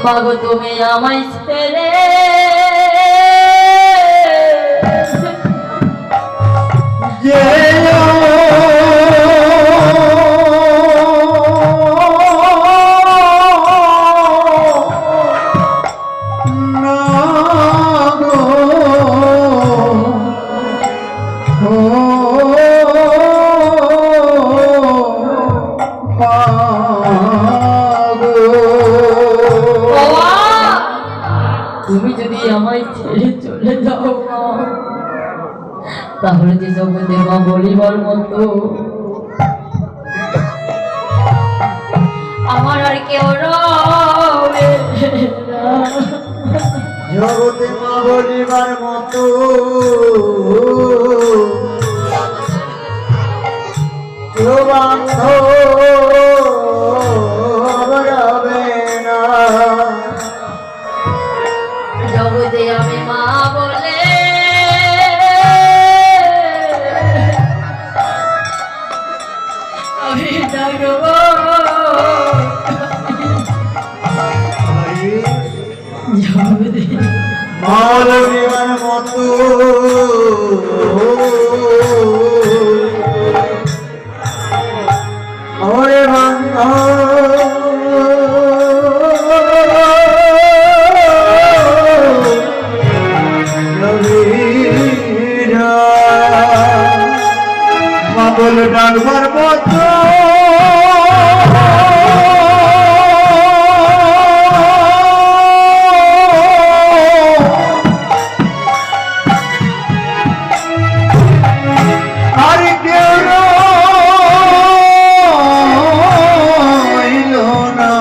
মাগো তুমি আমায় ছেড়ে তুমি যদি আমায় ছেড়ে চলে যাও তাহলে যে জগতে মা বলিবার মতো আমার আর কেউ রবে না। জগতে মা বলিবার মতো কেউ বান্ধব রবে না। জগতে আমি মা বলে আমি ডাকব জগতে মা বলিবার মতো ওরে মাগল ডাকবার মতো আর কেউ রইল না।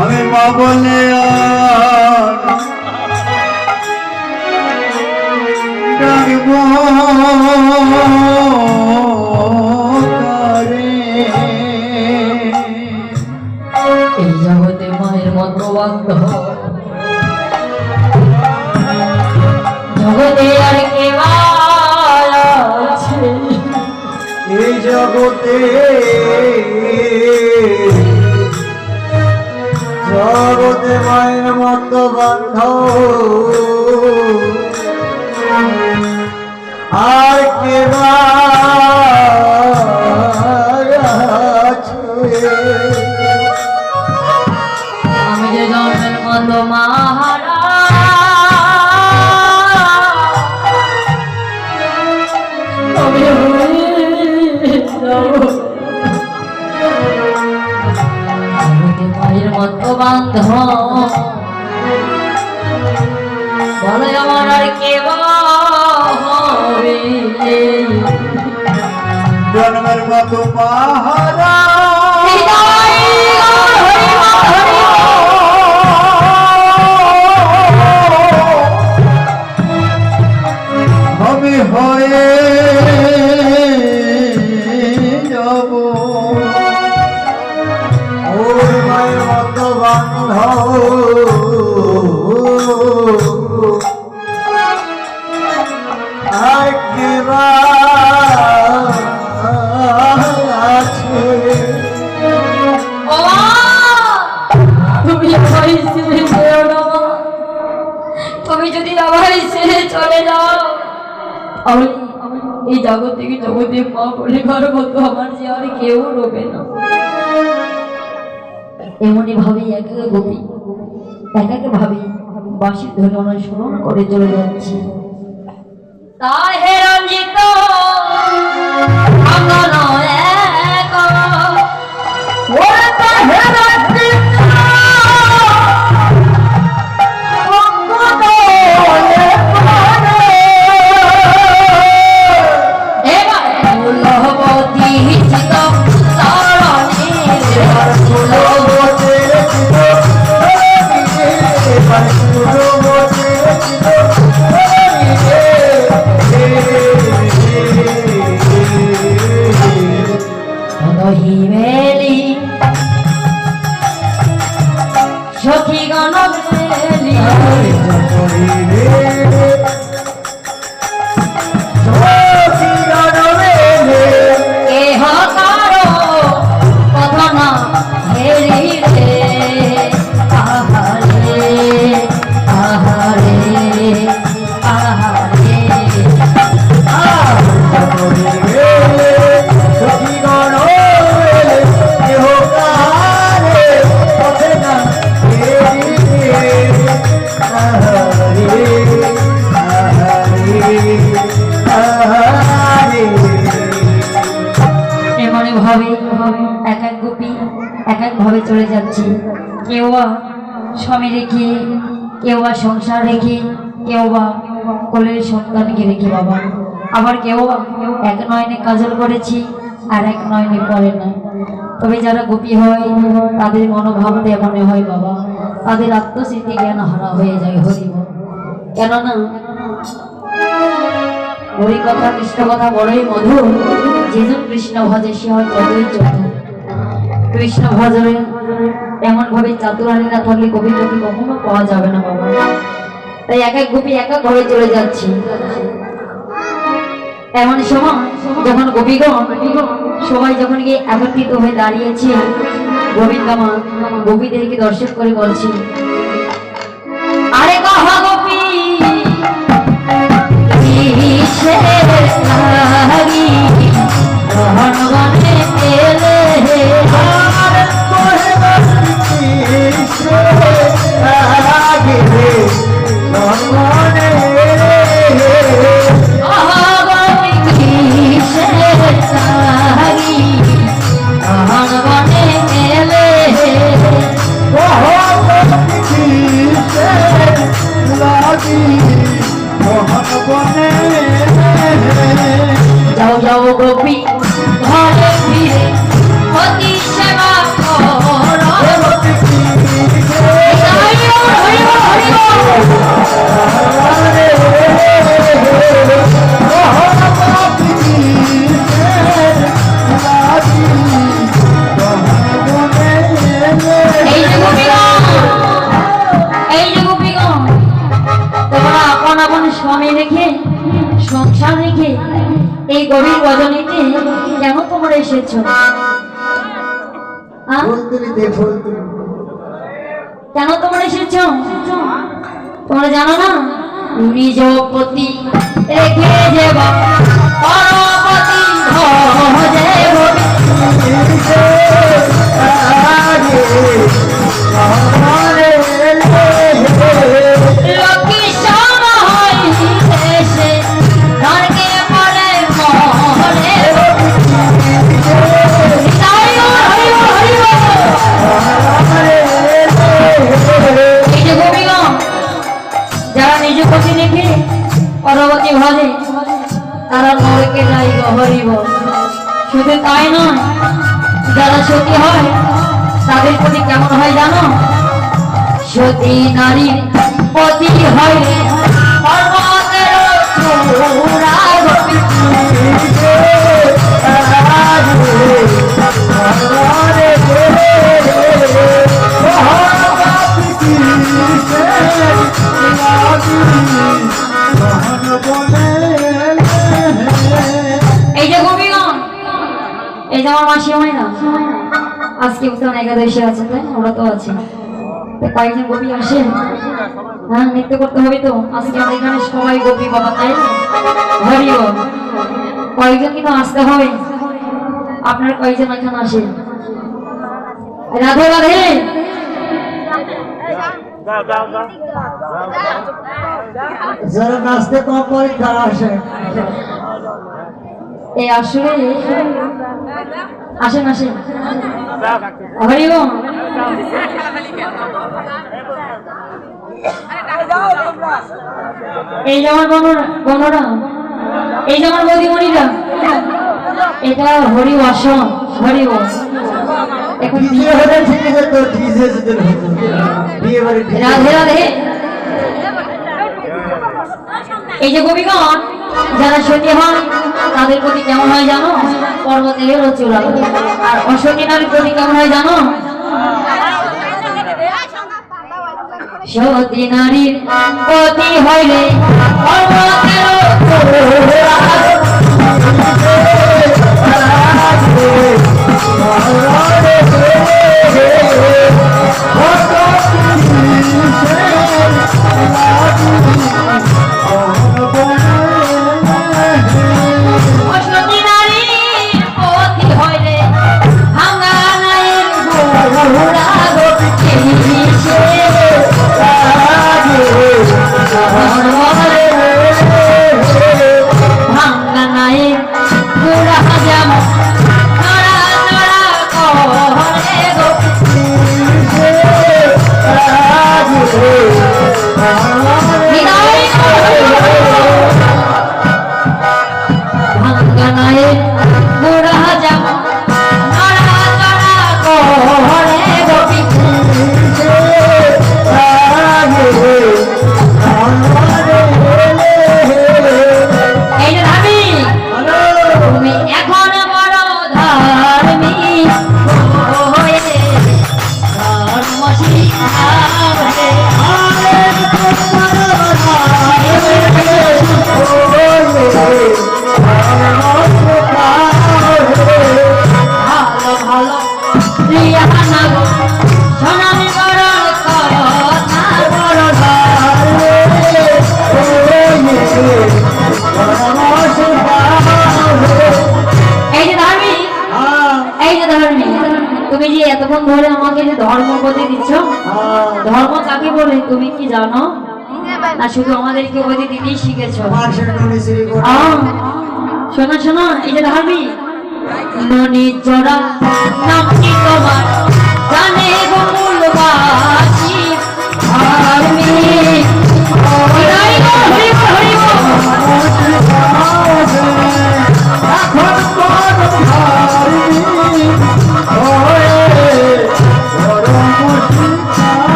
আমি মা বলে ডাকব এই জগতে মায়ের মতো বান্ধব জগতে আর কে আছে? এই জগতে জগতে মায়ের মতো বান্ধব আর কে আমি যে জন্মের মতো মাহারা আমি মায়ের মতো বান্ধব বলে আমার আর কে হবে? জন্মের মতো মাহারা আমি হয়ে যাব ওর মায়ের মতো বান্ধব তুমি যদি আমার ছেড়ে চলে যাও আমি এই জগৎ থেকে জগতে মা বলিবার মতো আমার যে আর কেউ রবে না। এমনই ভাবে একা গোপী একাকে ভাবে বাঁশির ধ্বনি অনুসরণ করে চলে যাচ্ছি। তাই হে রঞ্জিত সখী গান কথা রে আহারে আহারে আহারে এমনি ভাবে এক এক গোপী এক এক ভাবে চলে যাচ্ছে। কেউ বা স্বামী রেখে, কেউ বা সংসার রেখে, কেউ বা কোলের সন্তানকে রেখে বাবা, আবার কেউ এক নয়নে কাজল করেছি আর এক নয়নে পড়ে না। তবে যারা গোপী হয় তাদের মনোভাবটা এমন হয় বাবা, তাদের আত্মস্মৃতি জ্ঞান হারা হয়ে যায়। হরিব কেননা হরি কথা কৃষ্ণ কথা বড়ই মধুর, যেজন কৃষ্ণ ভজে সে হয় ততই চতুর। কৃষ্ণ ভজনে এমন ভাবে চাতুরানি না থাকলে কবিতাকে কখনো পাওয়া যাবে না বাবা। তাই এক এক গোপী এক এক ভাবে চলে যাচ্ছে। এমন সময় যখন গোপীগণ সবাই যখন গিয়ে একত্রিত হয়ে দাঁড়িয়েছে, গোবিন্দমা গোপীদেরকে দর্শন করে বলছি, আরে কহ গোপী কিসের লাগি রহন বনে এলে যাও যাও গোপী ঘরে ফিরে অতি সেবা করো। এই যে গোপীগণ তোমরা আপন আপন স্বামী রেখে সংসার রেখে এই গভীর রজনীতে কেন তোমরা এসেছো? কেন তোমরা এসেছো তোমরা জানো না? নিজ পতি রেখে যাব পরপতি ভজে লক্ষ্মী সমা হইতেছে নরকে পড়ে মরে। এই যে গোপীগণ যারা নিজ পতি রেখে পরবর্তী ভজে তারা নরকে যাই হরিব। শুধু তাই নয়, যারা সতী হয় তাদের প্রতি কেমন হয় জানো? সতী নারীর পতি হয় পর্বতের চূড়া গোপী। এই যে গোপীগণ, এই যে আমার মাসি হয় না, আজকে উত্তম একাদশী আছে, তাই আমরা তো আছি, কয়েকজন গোপী আসে, হ্যাঁ নৃত্য করতে হবে তো। আজকে আমাদের এখানে সবাই গোপী বাবা, তাই হরি বল। কয়েকজন কিন্তু আসতে হবে, আপনার কয়েকজন এখানে আসে। রাধে রাধে। যারা নাচতে কম পরে তারা আসে। এই আসলে আসেন আসেন হরি বল। এই যেমন বনরা, এই যেমন বৌদিমণিরা, এটা হরি আসন হরি বল। এখন বিয়ে হতে রাধে রাধে। এই যে গোপীগণ যারা সতী হয় তাদের প্রতি কেমন হয় জানো? পর্বতের চূড়া। আর অসতী নারীর প্রতি কেমন হয় জানো? সতী নারীর প্রতি হইলে পর্বতের চূড়া। না গো সোনালি বরণ কথা। বড় ধারে এই যে ধার্মিক, এই যে ধার্মিক, তুমি যে এতক্ষণ ধরে আমাকে যে ধর্ম উপদেশ দিচ্ছ, ধর্ম কাকে বলে তুমি কি জানো? না শুধু আমাদেরকে উপদেশ দিতেই শিখেছো? শোনো শোনো, এই যে ধার্মিক, মনে জোড়া নামটি তোমার জানে গো মূলবাসী ধার্মিক। হরি গো, হরি গো, হরি গো।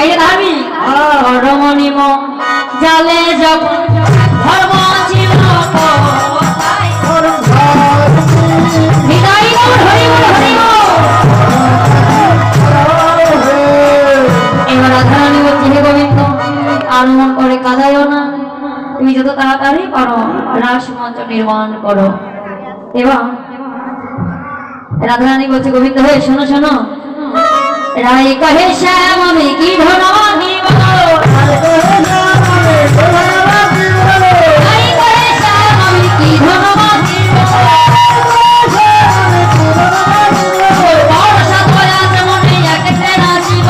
এই যে ধার্মিক, রমণীম জালে যখন ধর্ম ছিল কোথায়? হৃদয় গো, হরি গো, হরি গো। এবার রাধারানী বলছে, হে গোবিন্দ, আর মন করে কাঁদাইও না, তুমি যত তাড়াতাড়ি পারো রাস মঞ্চ নির্মাণ করো। এবার রাধারানী বলছে, গোবিন্দ হে শোনো শোনো, রাই কহে শ্যাম আমি কি ধন দিব, রাই কহে শ্যাম আমি কি ধন দিব, বড় সাধয় আছে মনে একেতে নাচিব,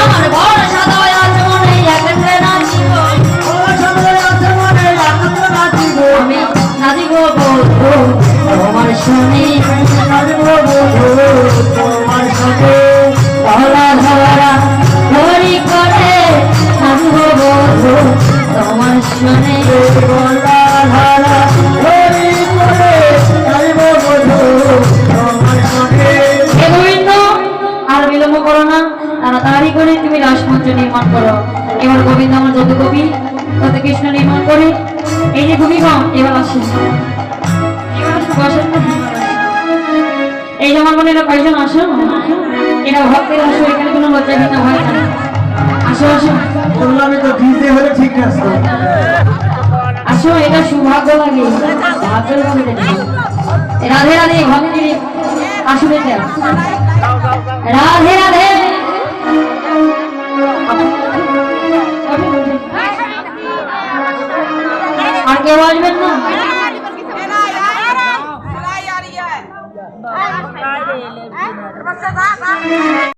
আমার বড় সাধয় আছে মনে একেতে নাচিব, আমি নাচিব বলবো তোমার শুনি, ধরা ধরা ধরি করে নাচিব বলবো তোমার শুনে, হে গোবিন্দ আর বিলম্ব করো না, তাড়াতাড়ি করে তুমি রাসমঞ্চ নির্মাণ করো। এবার গোবিন্দ আমার যত কবি তত কৃষ্ণ নির্মাণ করে। এই যে ভূমিকম, এবার আসেন, এবার আসুন, বসেন না। এই যে আমার মনে এরা কয়েকজন আসো, এরা ভক্তের আসো, এখানে কোনো লজ্জা ভীত ভয় না, আসো আসো আমি তো ভিজে হলে ঠিক আছে। আসো, এটা সৌভাগ্য লাগে, ভাগ্যের ভাবে দেখি। রাধে রাধে ভক্তি আসুন, এটা রাধে রাধে। আর কেউ আসবেন না?